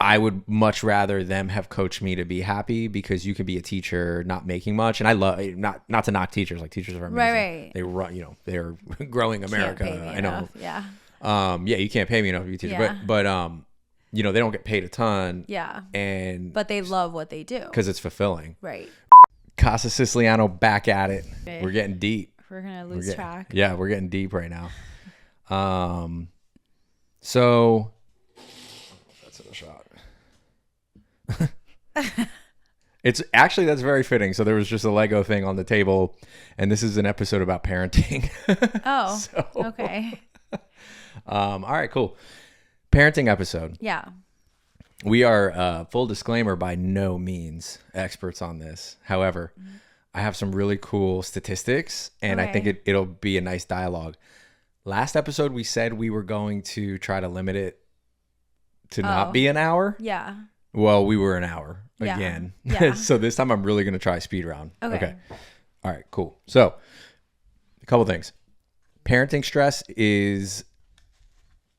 I would much rather them have coached me to be happy, because you can be a teacher not making much. And I love, not to knock teachers, like teachers are amazing. Right. They run, they're growing America. Can't pay me enough. Yeah. Yeah, you can't pay me enough to be a teacher, Yeah. but they don't get paid a ton. Yeah. But they love what they do. Because it's fulfilling. Right. Casa Siciliano back at it. Okay. We're getting deep. We're going to lose track. Yeah, we're getting deep right now. So that's a shot. It's actually, that's very fitting. So there was just a Lego thing on the table, and this is an episode about parenting. Oh, okay. All right, cool. Parenting episode. Yeah. We are, full disclaimer, by no means experts on this. However, I have some really cool statistics, and I think it'll be a nice dialogue. Last episode, we said we were going to try to limit it to not be an hour. Yeah. Well, we were an hour again. Yeah. So this time I'm really going to try speed round. Okay. All right, cool. So a couple things. Parenting stress is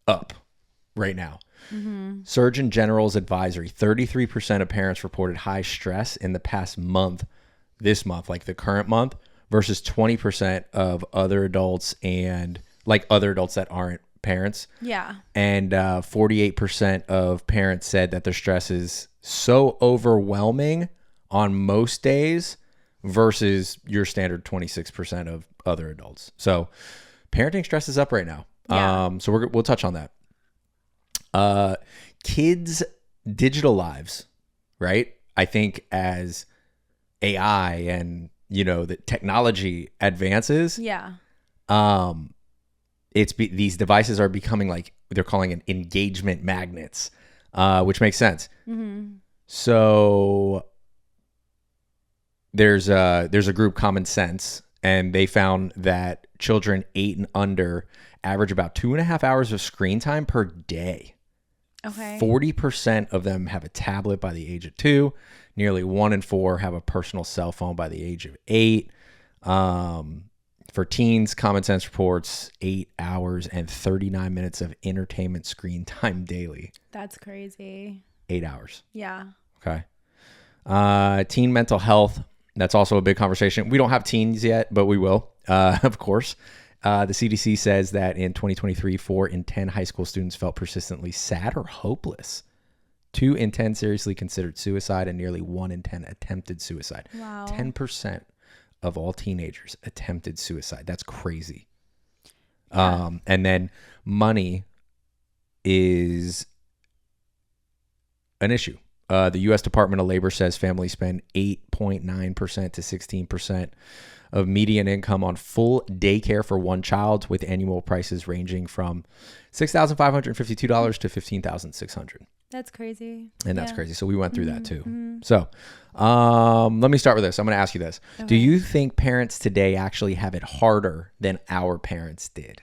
up right now. Surgeon General's advisory, 33% of parents reported high stress in the past month, this month, like the current month, versus 20% of other adults, and like other adults that aren't parents. Yeah. And 48% of parents said that their stress is so overwhelming on most days versus your standard 26% of other adults. So parenting stress is up right now. Yeah. So we'll touch on that. Kids' digital lives, right? I think as AI and, the technology advances, yeah. These devices are becoming, like, they're calling it engagement magnets, which makes sense. Mm-hmm. So there's a group, Common Sense, and they found that children 8 and under average about 2.5 hours of screen time per day. Okay. 40% of them have a tablet by the age of 2. Nearly 1 in 4 have a personal cell phone by the age of 8. For teens, Common Sense reports 8 hours and 39 minutes of entertainment screen time daily. That's crazy. 8 hours. Yeah. Okay. Teen mental health. That's also a big conversation. We don't have teens yet, but we will, of course. The CDC says that in 2023, 4 in 10 high school students felt persistently sad or hopeless. 2 in 10 seriously considered suicide, and nearly 1 in 10 attempted suicide. Wow. 10% of all teenagers attempted suicide. That's crazy. Yeah. And then money is an issue. The U.S. Department of Labor says families spend 8.9% to 16% of median income on full daycare for one child, with annual prices ranging from $6,552 to $15,600. That's crazy. And that's crazy. So we went through that too. Mm-hmm. So let me start with this. I'm going to ask you this. Okay. Do you think parents today actually have it harder than our parents did?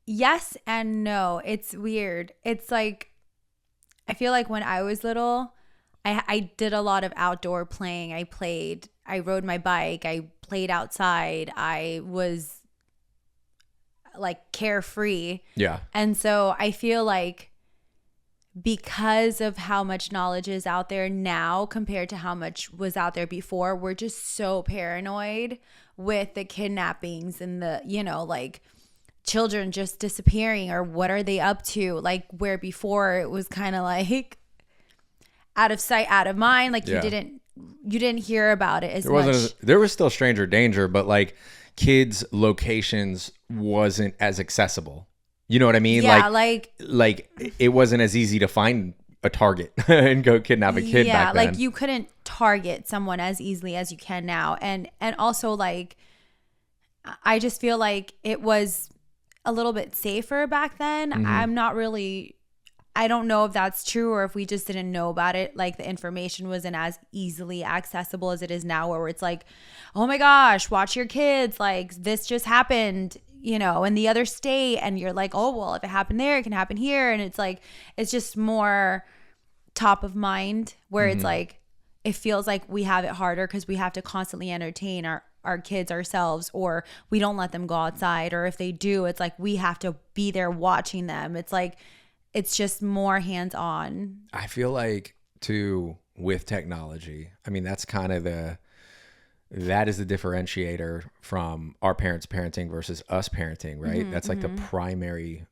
Yes and no. It's weird. It's like, I feel like when I was little, I did a lot of outdoor playing. I rode my bike. I played outside. I was like carefree. Yeah. And so I feel like because of how much knowledge is out there now compared to how much was out there before, we're just so paranoid with the kidnappings and the, like children just disappearing, or what are they up to? Like, where before it was kind of like out of sight, out of mind. Like, you didn't hear about it as much. There was still stranger danger, but like kids' locations wasn't as accessible. You know what I mean? Yeah, like it wasn't as easy to find a target and go kidnap a kid back then. Like you couldn't target someone as easily as you can now. And also, like, I just feel like it was a little bit safer back then. Mm-hmm. I don't know if that's true, or if we just didn't know about it. Like, the information wasn't as easily accessible as it is now, where it's like, oh my gosh, watch your kids. Like, this just happened, in the other state. And you're like, oh, well, if it happened there, it can happen here. And it's like, it's just more top of mind, where it's like, it feels like we have it harder because we have to constantly entertain our kids ourselves, or we don't let them go outside. Or if they do, it's like we have to be there watching them. It's like, it's just more hands-on. I feel like too with technology, I mean, that's kind of that is the differentiator from our parents parenting versus us parenting, right? That's like the primary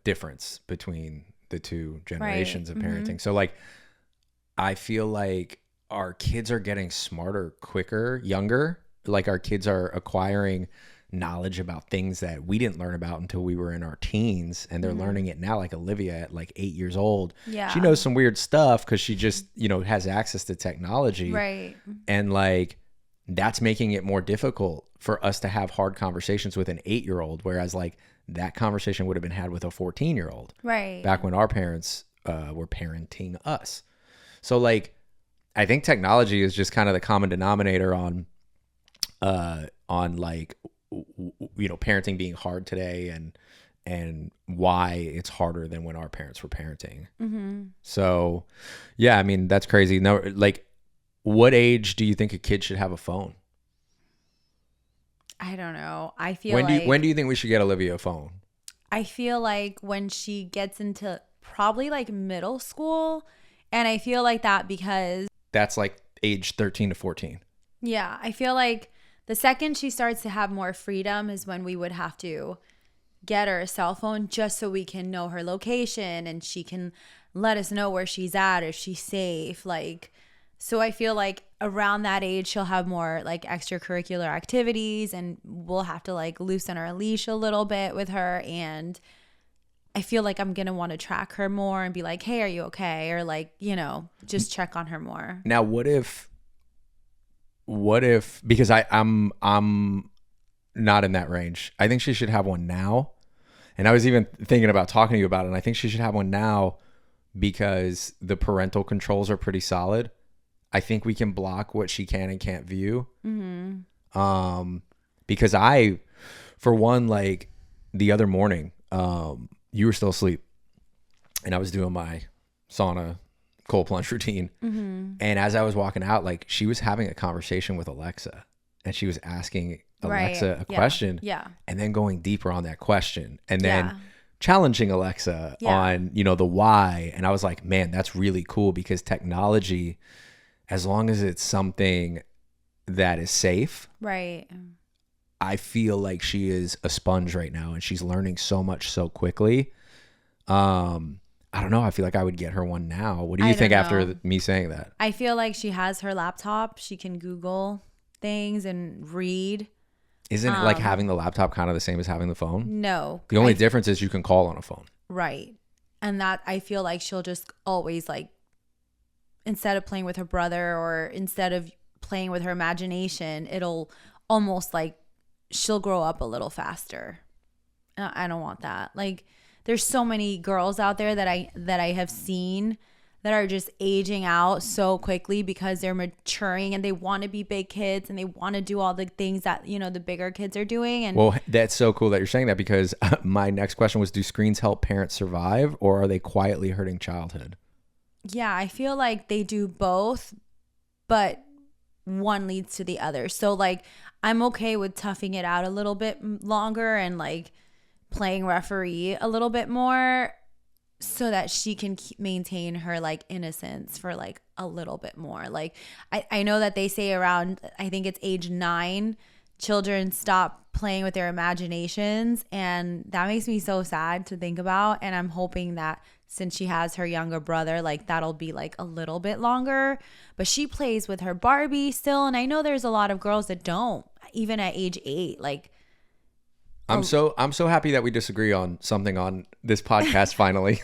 difference between the two generations of parenting. So like, I feel like our kids are getting smarter quicker, younger. Like our kids are acquiring knowledge about things that we didn't learn about until we were in our teens, and they're learning it now. Like Olivia at like 8 years old, she knows some weird stuff because she just, you know, has access to technology. Right. And like, that's making it more difficult for us to have hard conversations with an 8-year-old, whereas like that conversation would have been had with a 14-year-old. Right. Back when our parents were parenting us. So like, I think technology is just kind of the common denominator on like, you know, parenting being hard today and why it's harder than when our parents were parenting. So yeah, I mean, that's crazy. No, like, what age do you think a kid should have a phone? I don't know. I feel when do you think we should get Olivia a phone? I feel like when she gets into probably like middle school, and I feel like that because that's like age 13 to 14. Yeah, I feel like the second she starts to have more freedom is when we would have to get her a cell phone just so we can know her location and she can let us know where she's at, if she's safe. Like, so I feel like around that age, she'll have more like extracurricular activities, and we'll have to like loosen our leash a little bit with her. And I feel like I'm going to want to track her more and be like, hey, are you okay? Or like, you know, just check on her more. Now, what if, because I'm not in that range. I think she should have one now. And I was even thinking about talking to you about it. And I think she should have one now because the parental controls are pretty solid. I think we can block what she can and can't view. Because for one, like the other morning, you were still asleep and I was doing my sauna cold plunge routine. And as I was walking out, like she was having a conversation with Alexa and she was asking Alexa a question and then going deeper on that question and then challenging Alexa on, you know, the why. And I was like, man, that's really cool because technology, as long as it's something that is safe, right? I feel like she is a sponge right now and she's learning so much so quickly. I don't know. I feel like I would get her one now. What do you think after me saying that? I feel like she has her laptop. She can Google things and read. Isn't it like having the laptop kind of the same as having the phone? No. The only difference is you can call on a phone. Right. And that I feel like she'll just always like, instead of playing with her brother or instead of playing with her imagination, it'll almost like she'll grow up a little faster. I don't want that. Like there's so many girls out there that I have seen that are just aging out so quickly because they're maturing and they want to be big kids and they want to do all the things that, you know, the bigger kids are doing. And well, that's so cool that you're saying that because my next question was, do screens help parents survive or are they quietly hurting childhood? Yeah, I feel like they do both, but one leads to the other. So like I'm okay with toughing it out a little bit longer and like playing referee a little bit more so that she can maintain her like innocence for like a little bit more. Like I know that they say around, I think it's age 9, children stop playing with their imaginations, and that makes me so sad to think about. And I'm hoping that since she has her younger brother, like that'll be like a little bit longer. But she plays with her Barbie still, and I know there's a lot of girls that don't, even at age 8. Like I'm so happy that we disagree on something on this podcast finally.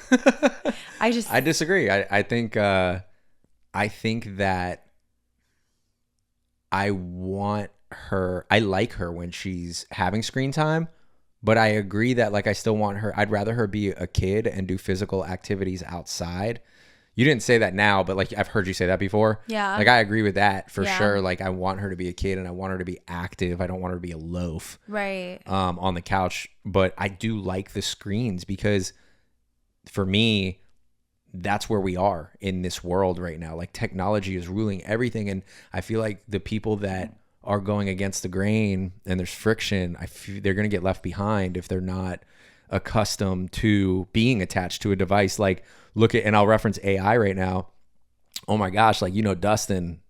I disagree. I think that I like her when she's having screen time, but I agree that like I still want her. I'd rather her be a kid and do physical activities outside. You didn't say that now, but like I've heard you say that before. Yeah. Like I agree with that for sure. Like I want her to be a kid and I want her to be active. I don't want her to be a loaf. Right. On the couch. But I do like the screens because for me, that's where we are in this world right now. Like technology is ruling everything. And I feel like the people that are going against the grain and there's friction, they're going to get left behind if they're not accustomed to being attached to a device. Like look at, and I'll reference AI right now. Oh my gosh. Like, Dustin,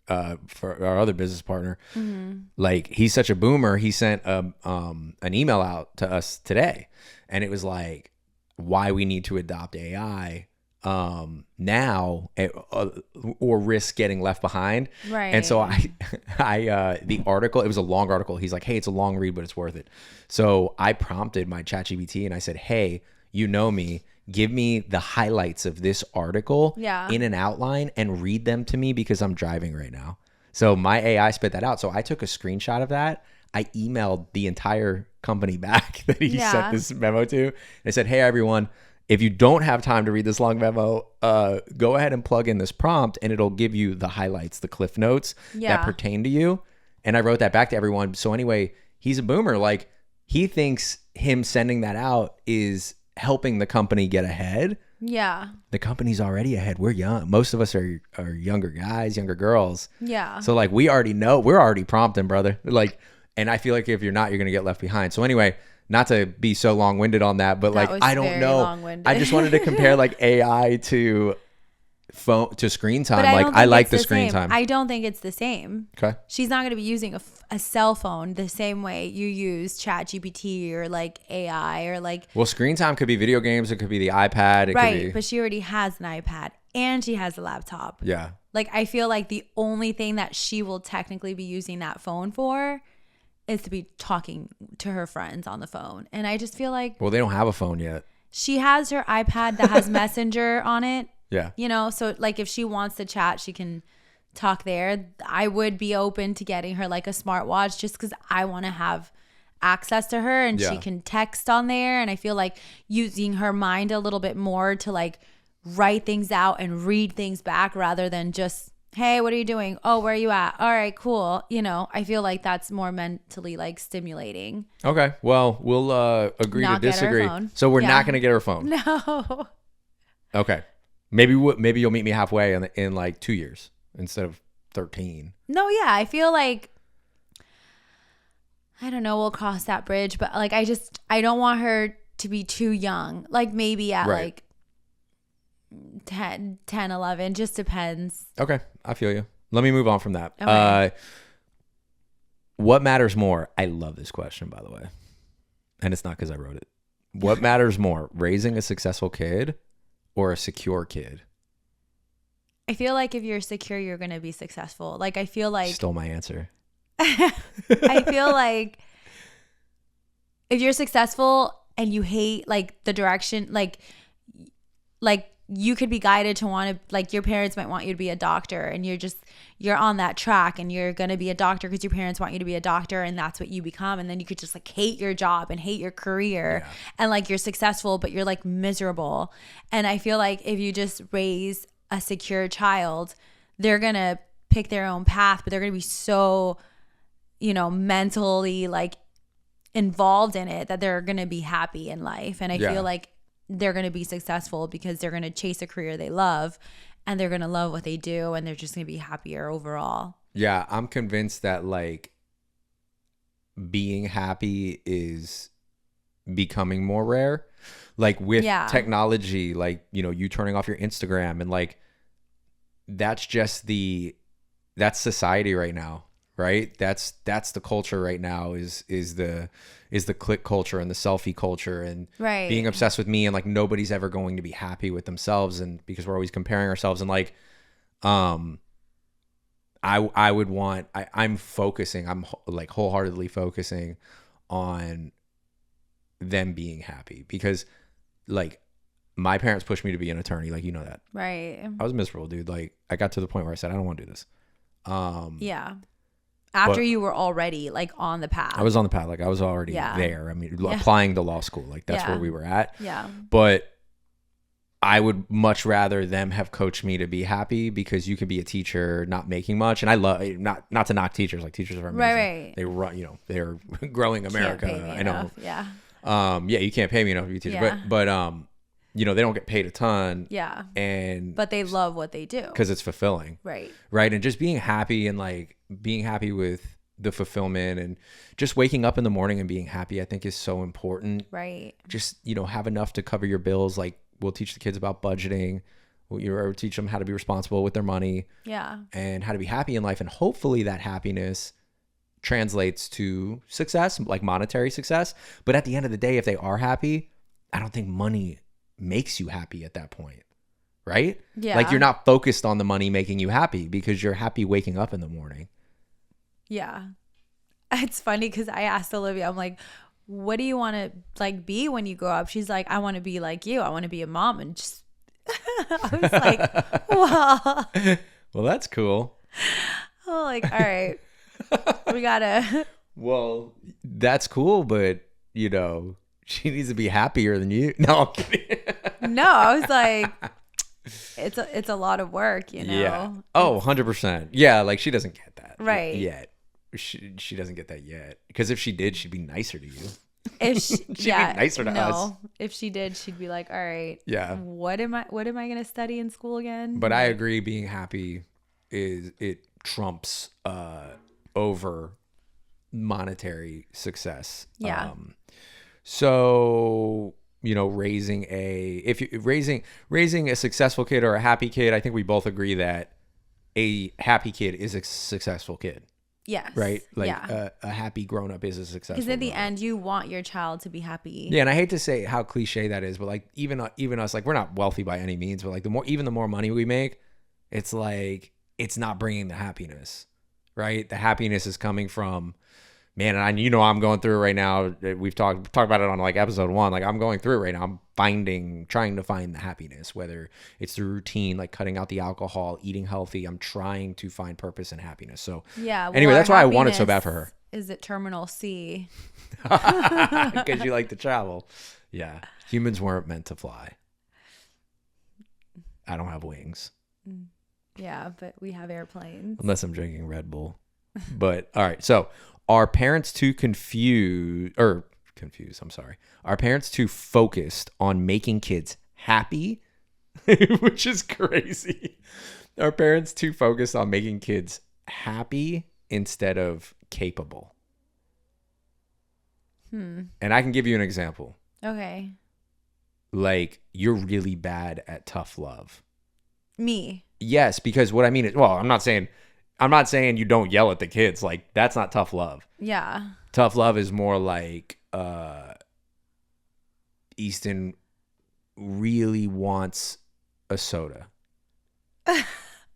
for our other business partner, like he's such a boomer. He sent an email out to us today, and it was like why we need to adopt AI now, or risk getting left behind. Right. And so the article, it was a long article. He's like, hey, it's a long read, but it's worth it. So I prompted my ChatGPT and I said, hey, me, give me the highlights of this article in an outline and read them to me because I'm driving right now. So my AI spit that out. So I took a screenshot of that. I emailed the entire company back that he sent this memo to. I said, hey, everyone, if you don't have time to read this long memo, go ahead and plug in this prompt and it'll give you the highlights, the cliff notes that pertain to you. And I wrote that back to everyone. So anyway, he's a boomer. Like he thinks him sending that out is helping the company get ahead. Yeah. The company's already ahead. We're young. Most of us are younger guys, younger girls. Yeah. So like we already know, we're already prompting, brother. Like, and I feel like if you're not, you're going to get left behind. So anyway, not to be so long-winded on that, but like, I don't know. Long-winded. I just wanted to compare like AI to phone to screen time. Like I like the screen time. I don't think it's the same. Okay. She's not going to be using a cell phone the same way you use ChatGPT or like AI or like. Well, screen time could be video games. It could be the iPad. It right. could be, but she already has an iPad and she has a laptop. Yeah. Like I feel like the only thing that she will technically be using that phone for is to be talking to her friends on the phone. And I just feel like. Well, they don't have a phone yet. She has her iPad that has Messenger on it. Yeah. So like if she wants to chat, she can talk there. I would be open to getting her like a smartwatch just because I want to have access to her and she can text on there. And I feel like using her mind a little bit more to like write things out and read things back rather than just, hey, what are you doing? Oh, where are you at? All right, cool. I feel like that's more mentally like stimulating. Okay. Well, we'll agree Not to get her disagree. phone. So we're Yeah. not going to get her phone. No. Okay. Maybe you'll meet me halfway in like 2 years instead of 13. No, yeah. I feel like, I don't know, we'll cross that bridge, but like I don't want her to be too young. Like maybe at like 10, 11, just depends. Okay. I feel you. Let me move on from that. Okay. What matters more? I love this question, by the way. And it's not because I wrote it. What matters more, raising a successful kid or a secure kid? I feel like if you're secure, you're going to be successful. Like, I feel like. Stole my answer. I feel like if you're successful and you hate like the direction, like you could be guided to want to, like your parents might want you to be a doctor and you're on that track and you're going to be a doctor because your parents want you to be a doctor and that's what you become. And then you could just like hate your job and hate your career and like you're successful, but you're like miserable. And I feel like if you just raise a secure child, they're going to pick their own path, but they're going to be so, mentally like involved in it that they're going to be happy in life. And I feel like they're going to be successful because they're going to chase a career they love and they're going to love what they do and they're just going to be happier overall. Yeah, I'm convinced that like being happy is becoming more rare. Like with technology, like, you turning off your Instagram and like that's society right now, right? That's the culture right now is the click culture and the selfie culture and being obsessed with me and like nobody's ever going to be happy with themselves and because we're always comparing ourselves and like I'm like wholeheartedly focusing on them being happy because like my parents pushed me to be an attorney, like that. Right. I was miserable, dude. Like I got to the point where I said I don't want to do this. After you were already like on the path. I was on the path. Like I was already there. I mean, applying to law school. Like that's where we were at. Yeah. But I would much rather them have coached me to be happy because you could be a teacher not making much. And I love not to knock teachers. Like teachers are amazing. Right. They run, they're growing America. I know. Yeah. You can't pay me enough to be a teacher. But they don't get paid a ton. Yeah. But they love what they do. Because it's fulfilling. Right. Right. And just being happy and like being happy with the fulfillment and just waking up in the morning and being happy, I think is so important. Right. Just, have enough to cover your bills. Like we'll teach the kids about budgeting. We'll teach them how to be responsible with their money. Yeah. And how to be happy in life. And hopefully that happiness translates to success, like monetary success. But at the end of the day, if they are happy, I don't think money makes you happy at that point. Right? Yeah. Like you're not focused on the money making you happy because you're happy waking up in the morning. Yeah. It's funny because I asked Olivia, I'm like, what do you want to like be when you grow up? She's like, I want to be like you. I want to be a mom. And just, I was like, well. Well, that's cool. Oh, like, all right. We gotta. Well, that's cool, but she needs to be happier than you. No, I'm kidding. No, I was like, it's a lot of work, Yeah. Oh, 100%. Yeah, like she doesn't get that. Right. Yet. She doesn't get that yet. Because if she did, she'd be nicer to you. If she, She'd be nicer to us. If she did, she'd be like, all right. Yeah. What am I gonna study in school again? But I agree, being happy it trumps over monetary success. Yeah. So raising a successful kid or a happy kid, I think we both agree that a happy kid is a successful kid. Yes. Right? Like yeah. a happy grown-up is a successful Because at the grown-up. end, you want your child to be happy. Yeah, and I hate to say how cliche that is, but like even us, like we're not wealthy by any means, but like the more money we make, it's like it's not bringing the happiness, right? The happiness is coming from, man, and I'm going through it right now. We've talked about it on like episode 1. Like I'm going through it right now. I'm trying to find the happiness, whether it's through routine, like cutting out the alcohol, eating healthy. I'm trying to find purpose and happiness. So yeah. Anyway, that's why I want it so bad for her. Is it terminal C? Because you like to travel. Yeah. Humans weren't meant to fly. I don't have wings. Yeah, but we have airplanes. Unless I'm drinking Red Bull. But all right. So are parents too confused? I'm sorry. Are parents too focused on making kids happy? Which is crazy. Are parents too focused on making kids happy instead of capable? And I can give you an example. Okay. Like, you're really bad at tough love. Me. Yes, because what I mean is, well, I'm not saying you don't yell at the kids. Like, that's not tough love. Yeah. Tough love is more like Easton really wants a soda.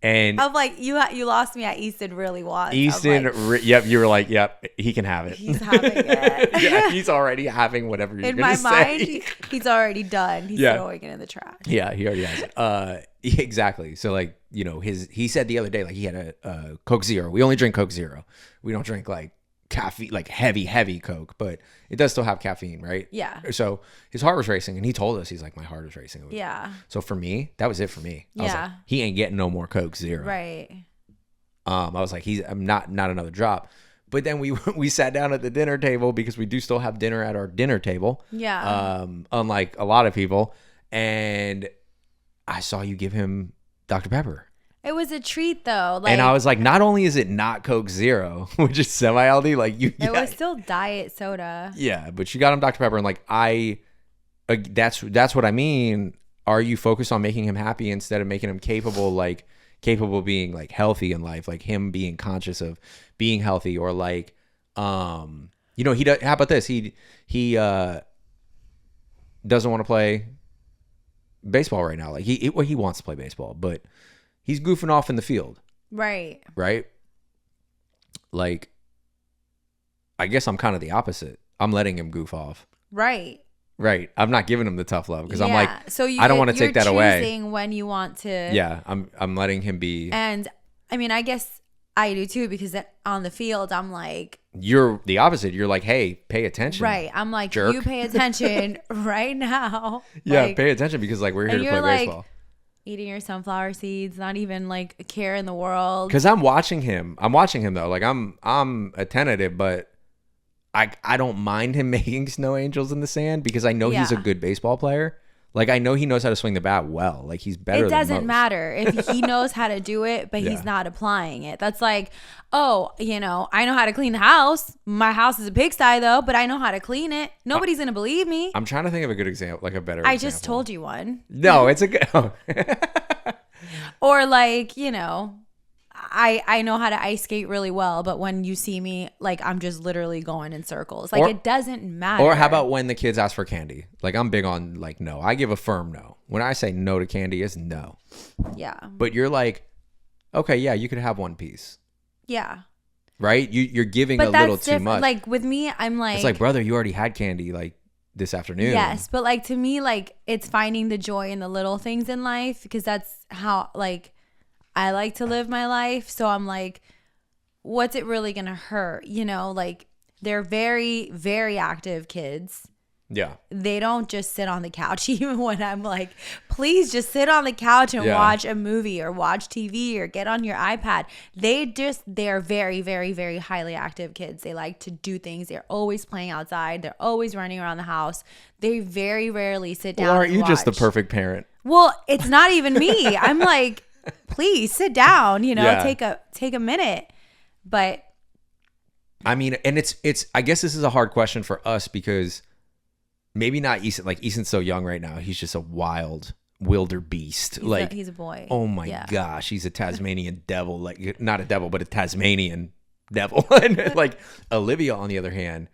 And I'm like, you lost me at Easton really wants. Easton, like, yep, you were like, yep, he can have it. He's having it. Yeah, he's already having whatever you're in going my to say. mind, he's already done. He's throwing it in the trash. Yeah, he already has it. Exactly. So like, he said the other day, like he had a Coke Zero. We only drink Coke Zero. We don't drink like caffeine, like heavy Coke, but it does still have caffeine, right? Yeah. So his heart was racing, and he told us, he's like, my heart is racing. Yeah. So for me, that was it for me. I was like, he ain't getting no more Coke Zero. Right. I was like, I'm not another drop. But then we sat down at the dinner table, because we do still have dinner at our dinner table. Yeah. Unlike a lot of people, and I saw you give him Dr. Pepper. It was a treat though. Like, and I was like, not only is it not Coke Zero, which is semi-healthy, like you. It was still diet soda. Yeah, but you got him Dr. Pepper, and like that's what I mean. Are you focused on making him happy instead of making him capable of being like healthy in life, like him being conscious of being healthy, or like, he does. How about this? He doesn't want to play baseball right now. Like he wants to play baseball, but he's goofing off in the field. Right. Right. Like, I guess I'm kind of the opposite. I'm letting him goof off. Right. Right. I'm not giving him the tough love, because I'm like, so I don't want to take that away. You're choosing when you want to. Yeah. I'm letting him be. And I mean, I guess I do too, because on the field, I'm like. You're the opposite. You're like, hey, pay attention. Right. I'm like, jerk. You pay attention right now. Yeah. Like, pay attention, because like we're here to play baseball. Eating your sunflower seeds, not even like a care in the world. Because I'm watching him though. Like I'm attentive, but I don't mind him making snow angels in the sand, because I know he's a good baseball player. Like, I know he knows how to swing the bat well. Like, he's better than most. It doesn't matter if he knows how to do it, but he's not applying it. That's like, oh, I know how to clean the house. My house is a pigsty, though, but I know how to clean it. Nobody's going to believe me. I'm trying to think of a good example, like a better I example. just told you one. No, it's a good... Or like, I know how to ice skate really well, but when you see me, like, I'm just literally going in circles. Like, it doesn't matter. Or how about when the kids ask for candy? Like, I'm big on, like, no. I give a firm no. When I say no to candy, it's no. Yeah. But you're like, okay, yeah, you could have one piece. Yeah. Right? You're giving a little too much. Like, with me, I'm like... It's like, brother, you already had candy, like, this afternoon. Yes, but, like, to me, like, it's finding the joy in the little things in life, because that's how, like... I like to live my life. So I'm like, what's it really going to hurt? Like, they're very, very active kids. Yeah. They don't just sit on the couch, even when I'm like, please just sit on the couch and watch a movie or watch TV or get on your iPad. They're very, very, very highly active kids. They like to do things. They're always playing outside. They're always running around the house. They very rarely sit down. Well, aren't and you just the watch. perfect parent? Well, it's not even me. I'm like, please sit down, take a minute. But I mean, and it's I guess this is a hard question for us because maybe not Easton. Like, Easton's so young right now. He's just a wild wildebeest. He's a boy. Oh my gosh, he's a Tasmanian devil. Like, not a devil, but a Tasmanian devil. And like Olivia, on the other hand,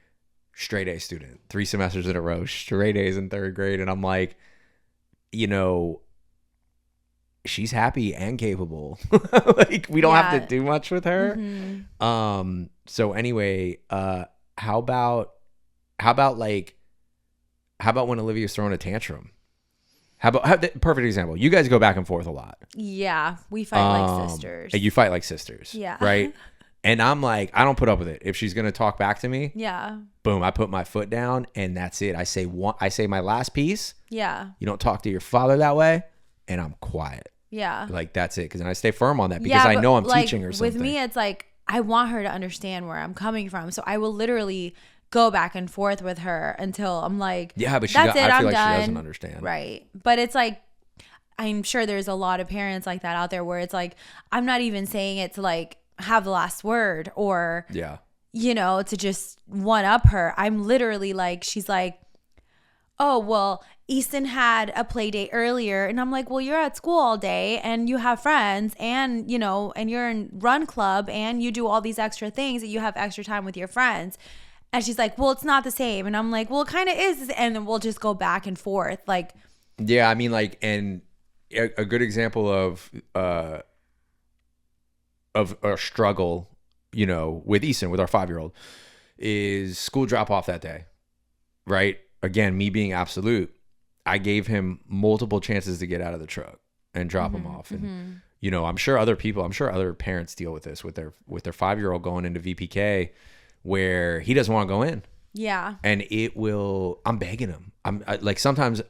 straight A student, 3 semesters in a row, straight A's in 3rd grade. And I'm like, she's happy and capable. Like, we don't have to do much with her. Mm-hmm. So anyway, how about when Olivia's throwing a tantrum? Perfect example. You guys go back and forth a lot. Yeah, we fight like sisters. You fight like sisters. Yeah. Right? And I'm like, I don't put up with it. If she's going to talk back to me, boom, I put my foot down and that's it. I say my last piece. Yeah. You don't talk to your father that way, and I'm quiet. Yeah. Like, that's it. Because then I stay firm on that because I know I'm teaching her something. With me, it's like, I want her to understand where I'm coming from. So I will literally go back and forth with her until I'm like, yeah, but I feel like she doesn't understand. Right. But it's like, I'm sure there's a lot of parents like that out there where it's like, I'm not even saying it to like have the last word or, to just one up her. I'm literally like, she's like, oh, well, Easton had a play date earlier. And I'm like, well, you're at school all day and you have friends and, and you're in run club and you do all these extra things that you have extra time with your friends. And she's like, well, it's not the same. And I'm like, well, it kind of is. And then we'll just go back and forth. Like, yeah, I mean, like, and a good example of a struggle, with Easton, with our 5-year-old, is school drop off that day, right? Again, me being absolute, I gave him multiple chances to get out of the truck and drop him off. And, I'm sure other parents deal with this with their 5-year-old going into VPK where he doesn't want to go in. Yeah. And I'm begging him. Like sometimes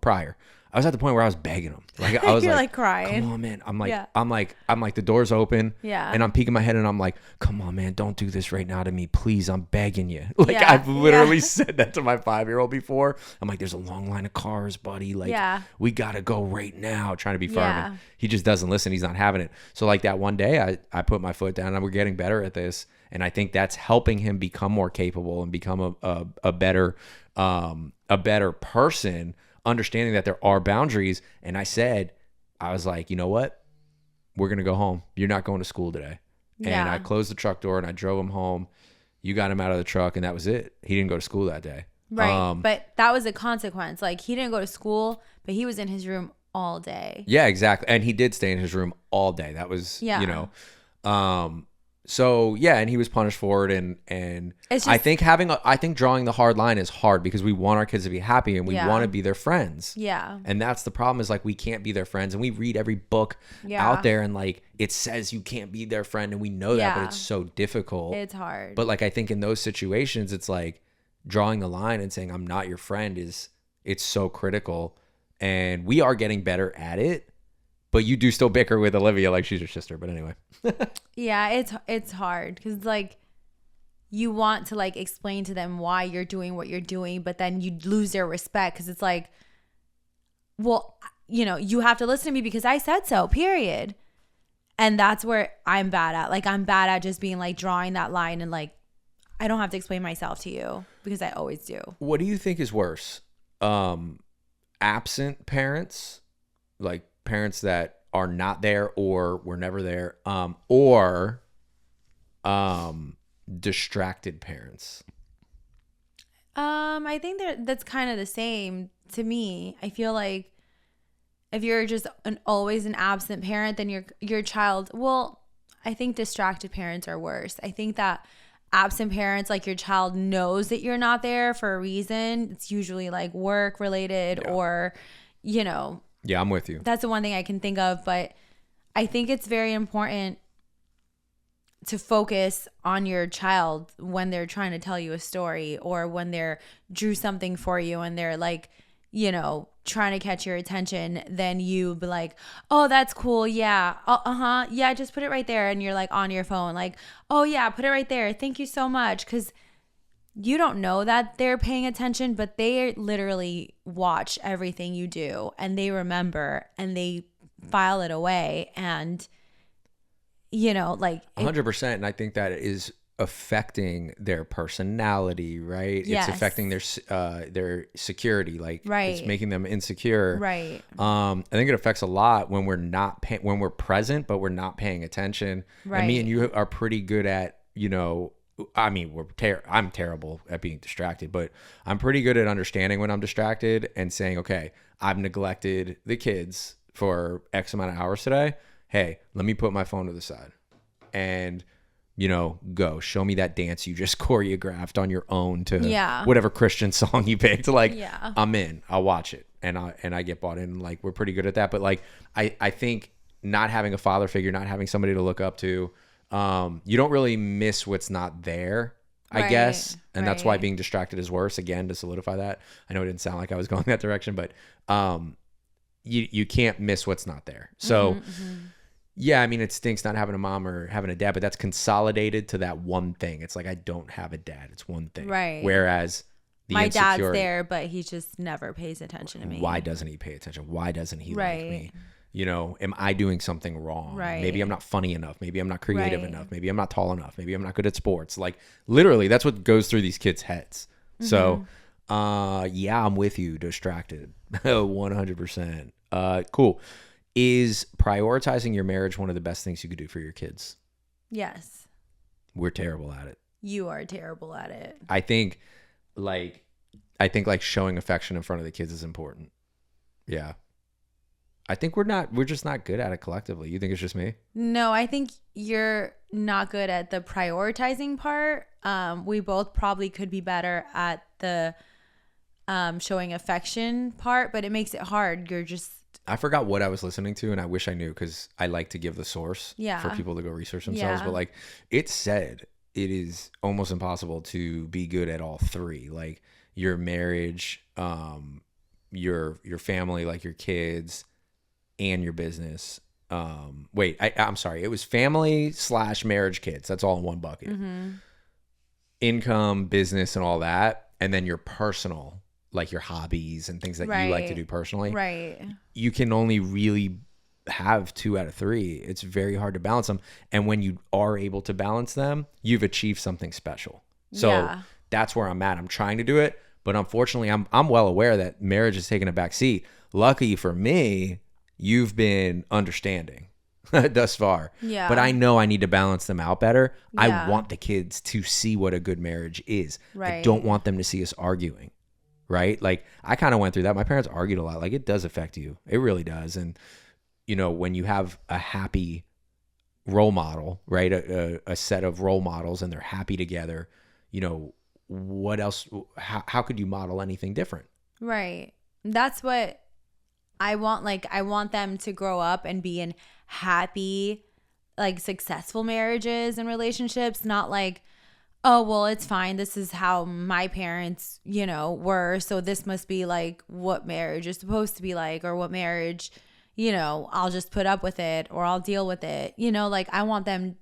prior, I was at the point where I was begging him. Like I was like crying. Come on, man. I'm like the door's open. Yeah. And I'm peeking my head and I'm like, come on, man, don't do this right now to me. Please, I'm begging you. Like I've literally said that to my 5-year-old before. I'm like, there's a long line of cars, buddy. Like we gotta go right now. Trying to be firm. Yeah. And he just doesn't listen. He's not having it. So like that one day I put my foot down and we're getting better at this. And I think that's helping him become more capable and become a better person, understanding that there are boundaries. And I was like, you know what? We're going to go home. You're not going to school today. Yeah. And I closed the truck door and I drove him home. You got him out of the truck and that was it. He didn't go to school that day. Right. But that was a consequence. Like he didn't go to school, but he was in his room all day. Yeah, exactly. And he did stay in his room all day. That was, so yeah, and he was punished for it, and just, I think drawing the hard line is hard because we want our kids to be happy and we want to be their friends. Yeah. And that's the problem is like we can't be their friends, and we read every book out there and like it says you can't be their friend, and we know that, but it's so difficult. It's hard. But like I think in those situations, it's like drawing the line and saying I'm not your friend it's so critical, and we are getting better at it. But you do still bicker with Olivia like she's your sister. But anyway. Yeah, it's hard because like you want to like explain to them why you're doing what you're doing, but then you lose their respect because it's like well, you have to listen to me because I said so, period. And that's where I'm bad at. Like, I'm bad at just being like drawing that line and like, I don't have to explain myself to you because I always do. What do you think is worse? Absent parents, like parents that are not there or were never there, or distracted parents? I think that's kind of the same to me. I feel like if you're just always an absent parent, then your child, well, I think distracted parents are worse. I think that absent parents, like your child knows that you're not there for a reason. It's usually like work related or, Yeah, I'm with you. That's the one thing I can think of. But I think it's very important to focus on your child when they're trying to tell you a story or when they're drew something for you and they're like, trying to catch your attention. Then you be like, oh, that's cool. Yeah. Uh-huh. Yeah. Just put it right there. And you're like on your phone, like, oh yeah, put it right there. Thank you so much. Cause you don't know that they're paying attention, but they literally watch everything you do and they remember and they file it away. And like 100%. And I think that is affecting their personality, right? Yes. It's affecting their security. Like, right. It's making them insecure. Right. I think it affects a lot when we're not when we're present, but we're not paying attention. Right. And me and you are pretty good at, I mean, I'm terrible at being distracted, but I'm pretty good at understanding when I'm distracted and saying, okay, I've neglected the kids for X amount of hours today. Hey, let me put my phone to the side and go show me that dance you just choreographed on your own to whatever Christian song you picked. Like, I'm in, I'll watch it. And I get bought in. Like, we're pretty good at that. But like, I think not having a father figure, not having somebody to look up to, you don't really miss what's not there, I guess. And that's why being distracted is worse. Again, to solidify that. I know it didn't sound like I was going that direction, but, you can't miss what's not there. So, yeah, I mean, it stinks not having a mom or having a dad, but that's consolidated to that one thing. It's like, I don't have a dad. It's one thing. Right. Whereas my dad's there, but he just never pays attention to me. Why doesn't he pay attention? Why doesn't he like me? Right. Am I doing something wrong? Right. Maybe I'm not funny enough. Maybe I'm not creative enough. Maybe I'm not tall enough. Maybe I'm not good at sports. Like, literally, that's what goes through these kids' heads. So, yeah, I'm with you. Distracted. 100%. Cool. Is prioritizing your marriage one of the best things you could do for your kids? Yes. We're terrible at it. You are terrible at it. I think like showing affection in front of the kids is important. Yeah. I think we're just not good at it collectively. You think it's just me? No, I think you're not good at the prioritizing part. We both probably could be better at the showing affection part, but it makes it hard. I forgot what I was listening to, and I wish I knew because I like to give the source for people to go research themselves. But like it said, it is almost impossible to be good at all three. Like your marriage, your family, like your kids, and your business. I'm sorry. It was family / marriage, kids. That's all in one bucket. Income, business, and all that, and then your personal, like your hobbies and things that you like to do personally. Right. You can only really have 2 out of 3. It's very hard to balance them. And when you are able to balance them, you've achieved something special. So that's where I'm at. I'm trying to do it, but unfortunately I'm well aware that marriage is taking a back seat. Lucky for me, you've been understanding thus far. Yeah. But I know I need to balance them out better. I want the kids to see what a good marriage is. I don't want them to see us arguing. Right? Like I kind of went through that. My parents argued a lot. Like it does affect you. It really does. And when you have a happy role model, right? A set of role models and they're happy together, what else, how could you model anything different? Right. That's what I want. Like I want them to grow up and be in happy, like successful marriages and relationships, not like, oh, well, it's fine. This is how my parents, were. So this must be like what marriage is supposed to be like, or what marriage, I'll just put up with it or I'll deal with it. Like I want them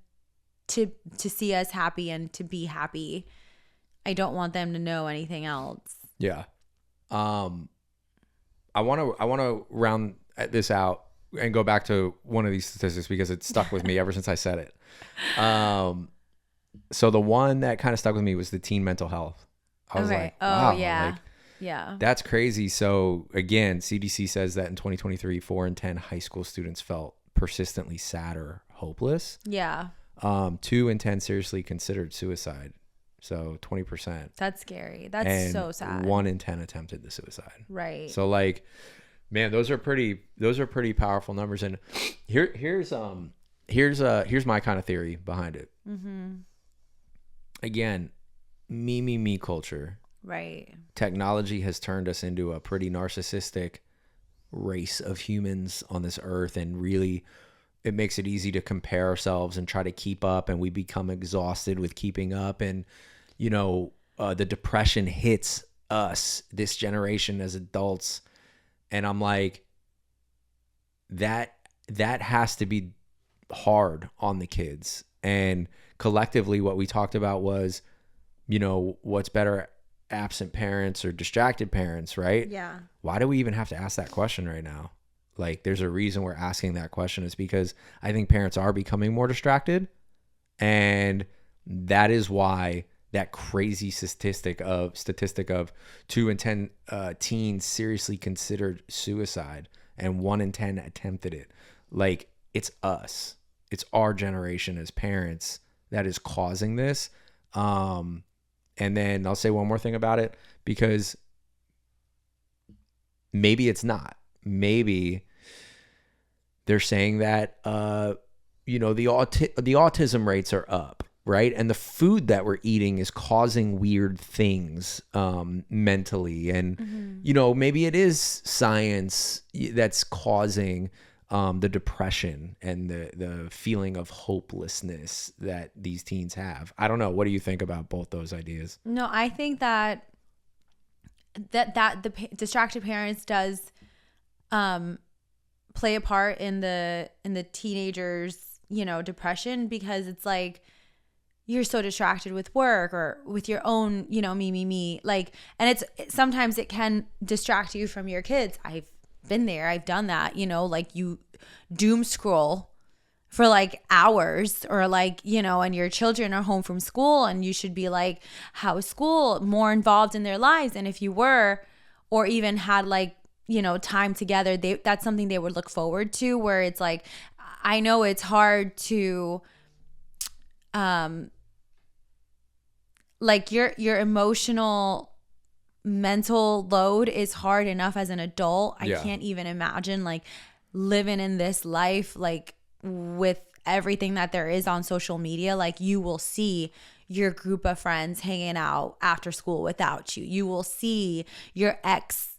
to see us happy and to be happy. I don't want them to know anything else. Yeah. I want to round this out and go back to one of these statistics because it stuck with me ever since I said it. So the one that kind of stuck with me was the teen mental health. I was like, wow, yeah, that's crazy. So again, CDC says that in 2023, 4 in 10 high school students felt persistently sad or hopeless. Yeah. 2 in 10 seriously considered suicide. So 20%. That's scary. That's and so sad. 1 in 10 attempted the suicide. Right. So like, man, those are pretty powerful numbers. And here's my kind of theory behind it. Mm-hmm. Again, me culture. Right. Technology has turned us into a pretty narcissistic race of humans on this earth, and really it makes it easy to compare ourselves and try to keep up, and we become exhausted with keeping up. And the depression hits us, this generation, as adults, and I'm like, that has to be hard on the kids. And collectively what we talked about was, what's better, absent parents or distracted parents, right? Yeah. Why do we even have to ask that question right now? Like, there's a reason we're asking that question. It's because I think parents are becoming more distracted, and that is why that crazy statistic of 2 in 10 teens seriously considered suicide and 1 in 10 attempted it. Like, it's us. It's our generation as parents that is causing this. And then I'll say one more thing about it, because maybe it's not. Maybe they're saying that, the autism rates are up, right? And the food that we're eating is causing weird things mentally. And, maybe it is science that's causing the depression and the feeling of hopelessness that these teens have. I don't know. What do you think about both those ideas? No, I think that the distracted parents does play a part in the teenagers, depression, because it's like you're so distracted with work or with your own, me, like, and sometimes it can distract you from your kids. I've been there. I've done that, like you doom scroll for like hours, or like, and your children are home from school and you should be like, how is school, more involved in their lives. And if you were, or even had like, time together, that's something they would look forward to, where it's like, I know it's hard to, like your emotional mental load is hard enough as an adult. I can't even imagine like living in this life, like with everything that there is on social media. Like, you will see your group of friends hanging out after school without you. You will see your ex,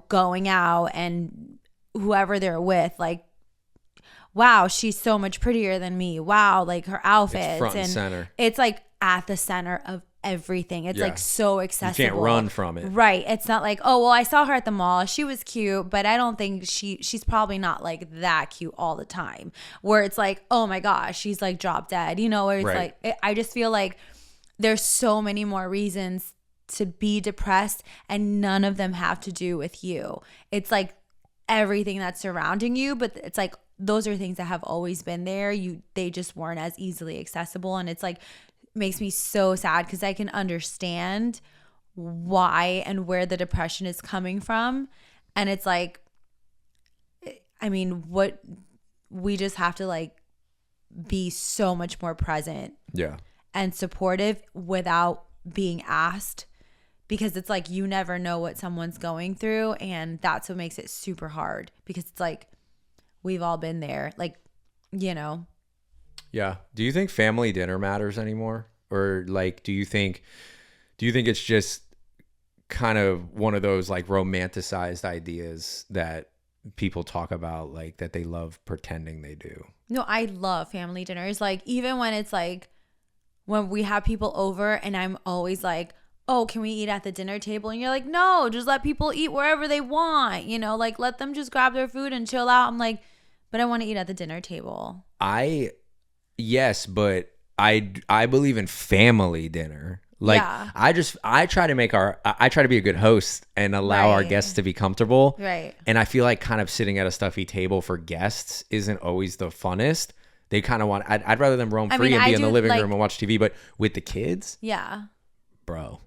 going out and whoever they're with, like, wow, she's so much prettier than me. Wow, like her outfits. It's front and center. It's like at the center of everything. It's like so accessible. You can't run from it. Right. It's not like, oh, well, I saw her at the mall. She was cute, but I don't think she's probably not like that cute all the time. Where it's like, oh my gosh, she's like drop dead. Where it's like, I just feel like there's so many more reasons to be depressed, and none of them have to do with you. It's like everything that's surrounding you, but it's like those are things that have always been there. They just weren't as easily accessible, and it's like makes me so sad, because I can understand why and where the depression is coming from. And it's like, I mean, what we just have to like be so much more present and supportive without being asked, because it's like you never know what someone's going through, and that's what makes it super hard, because it's like we've all been there, like, Yeah. Do you think family dinner matters anymore? Or like, do you think it's just kind of one of those like romanticized ideas that people talk about, like that they love pretending they do? No, I love family dinners. Like, even when it's like when we have people over and I'm always like, oh, can we eat at the dinner table? And you're like, no, just let people eat wherever they want, like let them just grab their food and chill out. I'm like, but I want to eat at the dinner table. Yes, but I believe in family dinner. Like Yeah. I try to be a good host and allow our Right. guests to be comfortable. Right. And I feel like kind of sitting at a stuffy table for guests isn't always the funnest. They kind of want, I'd rather them roam free and be in the living room and watch TV. But with the kids, Yeah. bro,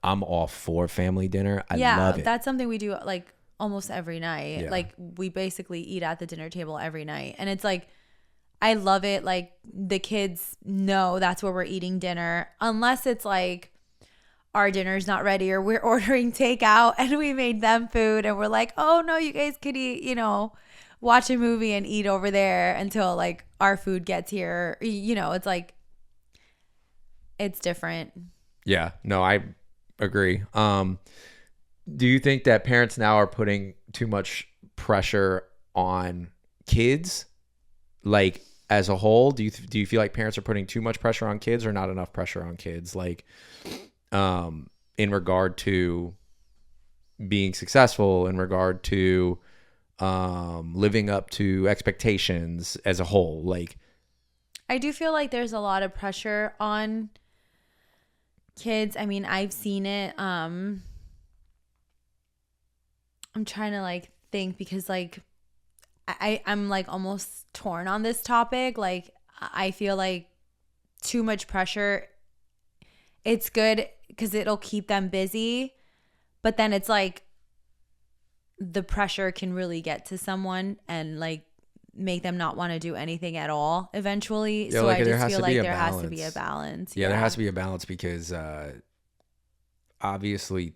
I'm all for family dinner. I love it. That's something we do like almost every night. Yeah. Like we basically eat at the dinner table every night. And it's like, I love it. Like the kids know that's where we're eating dinner, unless it's like our dinner's not ready or we're ordering takeout and we made them food and we're like, oh no, you guys could eat, watch a movie and eat over there until like our food gets here. It's like, it's different. Yeah, no, I agree. Do you think that parents now are putting too much pressure on kids, like as a whole? Do you feel like parents are putting too much pressure on kids or not enough pressure on kids, like in regard to being successful, in regard to living up to expectations as a whole? Like, I do feel like there's a lot of pressure on kids. I mean, I've seen it. I'm trying to like think because like I'm like almost torn on this topic. Like I feel like too much pressure, it's good because it'll keep them busy, but then it's like the pressure can really get to someone and like make them not want to do anything at all eventually. Yeah, so like I there just has feel to like be a there has to be a balance. balance. Yeah, there has to be a balance because obviously,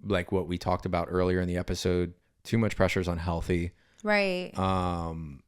like what we talked about earlier in the episode, too much pressure is unhealthy. Right. And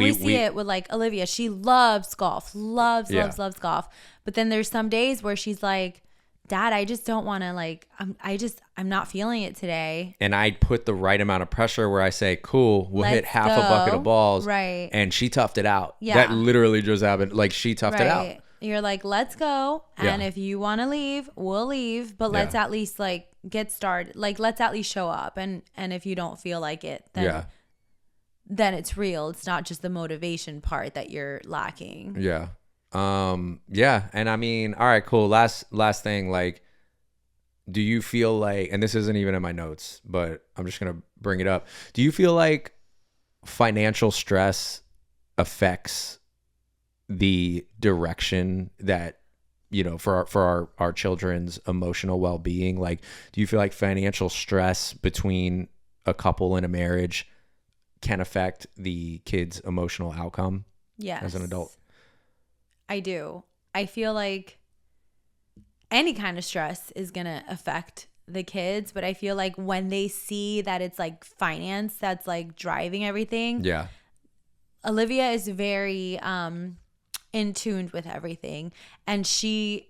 we see it with like Olivia. She loves golf, loves golf. But then there's some days where she's like, Dad, I just don't want to like, I'm not feeling it today. And I put the right amount of pressure where I say, cool, we'll hit Let's half a bucket of balls. Right. And she toughed it out. Yeah. That literally just happened. Like she toughed it out. You're like, let's go. And Yeah. if you want to leave, we'll leave. But let's at least like get started. Like, let's at least show up. And if you don't feel like it, then it's real. It's not just the motivation part that you're lacking. Yeah. Yeah. And I mean, all right, cool. Last thing, like, do you feel like, and this isn't even in my notes, but I'm just going to bring it up. Do you feel like financial stress affects the direction that, for our children's emotional well-being? Like, do you feel like financial stress between a couple in a marriage can affect the kid's emotional outcome as an adult? I do. I feel like any kind of stress is going to affect the kids, but I feel like when they see that it's like finance that's like driving everything. Yeah. Olivia is very in tune with everything, and she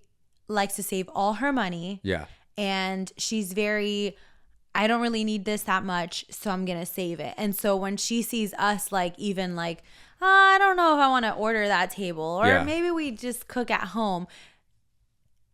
likes to save all her money. Yeah. And she's very, I don't really need this that much, so I'm going to save it. And so when she sees us like even like, I don't know if I want to order that table, or maybe we just cook at home.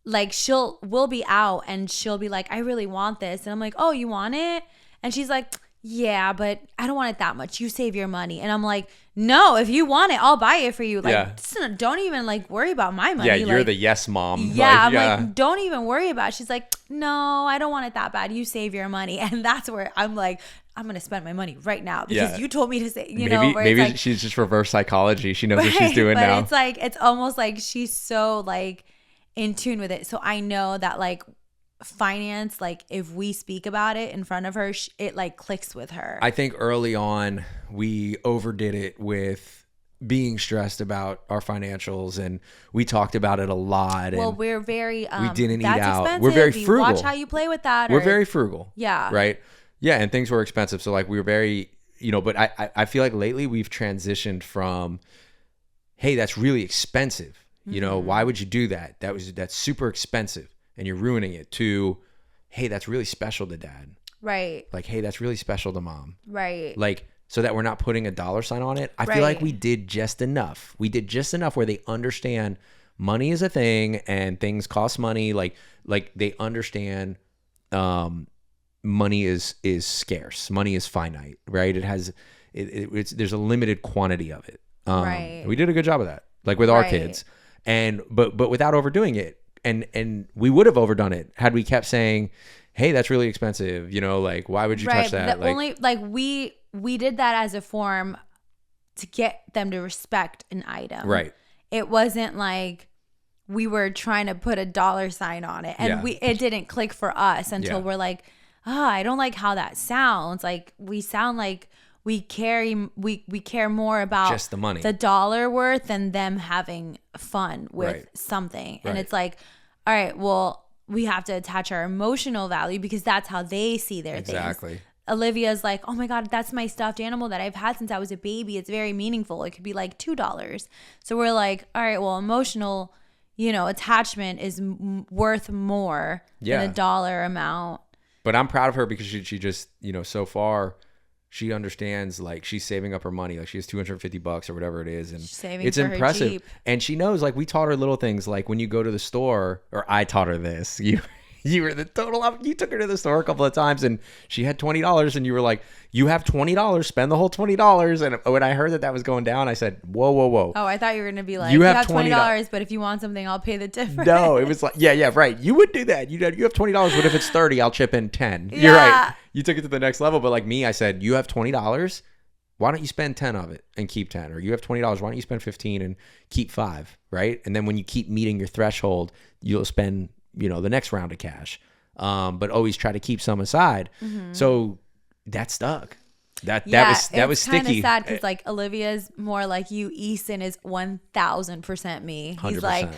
Like we'll be out and she'll be like, I really want this. And I'm like, oh, you want it? And she's like, yeah, but I don't want it that much. You save your money. And I'm like, no, if you want it, I'll buy it for you. Like, don't even like worry about my money. Yeah, you're like, the yes mom. Yeah, I'm like, don't even worry about it. She's like, no, I don't want it that bad. You save your money. And that's where I'm like, I'm going to spend my money right now because you told me to say, maybe like, she's just reverse psychology. She knows what she's doing but now. It's like, it's almost like she's so like in tune with it. So I know that like finance, like if we speak about it in front of her, it like clicks with her. I think early on we overdid it with being stressed about our financials, and we talked about it a lot. Well, and we're very we didn't eat out. Expensive. We're very frugal. Watch how you play with that. We're very frugal. Yeah. Right. Yeah, and things were expensive, so like we were very, but I feel like lately we've transitioned from, hey, that's really expensive. Why would you do that? That's super expensive and you're ruining it, to, hey, that's really special to Dad. Right. Like, hey, that's really special to Mom. Right. Like, so that we're not putting a dollar sign on it. I feel like we did just enough. We did just enough where they understand money is a thing and things cost money. Like they understand money is scarce. Money is finite, right? It's there's a limited quantity of it. Right. We did a good job of that, like with our kids. But without overdoing it, and we would have overdone it had we kept saying, hey, that's really expensive. You know, like, why would you touch that? We did that as a form to get them to respect an item. Right. It wasn't like we were trying to put a dollar sign on it, and it didn't click for us until we're like, I don't like how that sounds. Like, we sound like we care more about just the money, the dollar worth, than them having fun with something. And it's like, all right, well, we have to attach our emotional value because that's how they see their things. Exactly. Olivia's like, oh my God, that's my stuffed animal that I've had since I was a baby. It's very meaningful. It could be like $2. So we're like, all right, well, emotional, attachment is worth more than a dollar amount. But I'm proud of her because she just, so far she understands, like, she's saving up her money. Like, she has $250 or whatever it is. And it's impressive. And she knows, like, we taught her little things. Like, when you go to the store, or I taught her this, you were the total, you took her to the store a couple of times and she had $20 and you were like, you have $20, spend the whole $20. And when I heard that was going down, I said, whoa. Oh, I thought you were going to be like, you have $20, but if you want something, I'll pay the difference. No, it was like, yeah, right. You would do that. You have $20, but if it's 30, I'll chip in 10. You're right. You took it to the next level. But like me, I said, you have $20. Why don't you spend 10 of it and keep 10? Or you have $20. Why don't you spend 15 and keep 5? Right. And then when you keep meeting your threshold, you'll spend, the next round of cash. But always try to keep some aside. Mm-hmm. So that stuck. That was sticky. It's kind of sad because like Olivia's more like you. Easton is 1000% me. He's 100%. Like,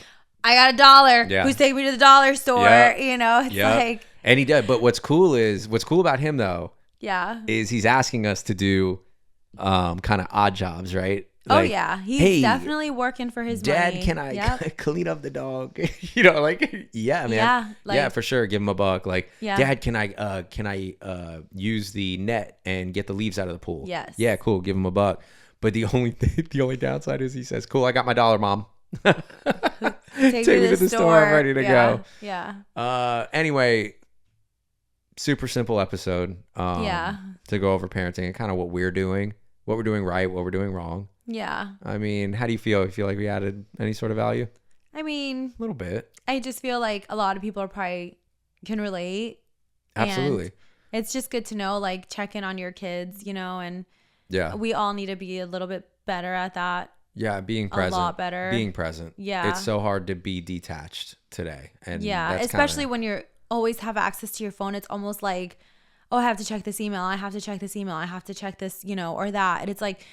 I got $1. Yeah. Who's taking me to the dollar store? It's like. And he did. But what's cool about him though. Yeah. Is he's asking us to do kind of odd jobs, right? Like, he's definitely working for his Dad, money. Can I clean up the dog? Man. Yeah, for sure. Give him $1. Like, Dad, can I use the net and get the leaves out of the pool? Yes. Yeah, cool. Give him $1. But the only downside is he says, "Cool, I got my $1, Mom. Take me to the store. I'm ready to go." Yeah. Anyway, super simple episode. To go over parenting and kind of what we're doing right, what we're doing wrong. Yeah. I mean, how do you feel? You feel like we added any sort of value? I mean, a little bit. I just feel like a lot of people probably can relate. Absolutely. And it's just good to know, like, check in on your kids, and we all need to be a little bit better at that. Yeah, being present. A lot better. Being present. Yeah. It's so hard to be detached today. And especially when you always have access to your phone. It's almost like, oh, I have to check this email. I have to check this email. I have to check this, or that. And it's like,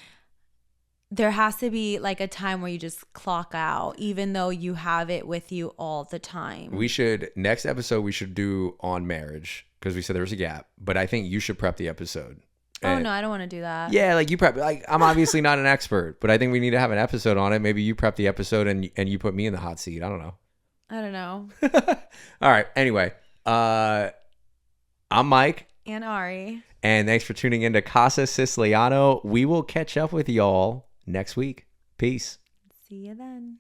there has to be like a time where you just clock out, even though you have it with you all the time. Next episode, we should do on marriage because we said there was a gap, but I think you should prep the episode. Oh, no, I don't want to do that. Yeah, like you prep. Like, I'm obviously not an expert, but I think we need to have an episode on it. Maybe you prep the episode and you put me in the hot seat. I don't know. All right. Anyway, I'm Mike. And Ari. And thanks for tuning in to Casa Siciliano. We will catch up with y'all next week. Peace. See you then.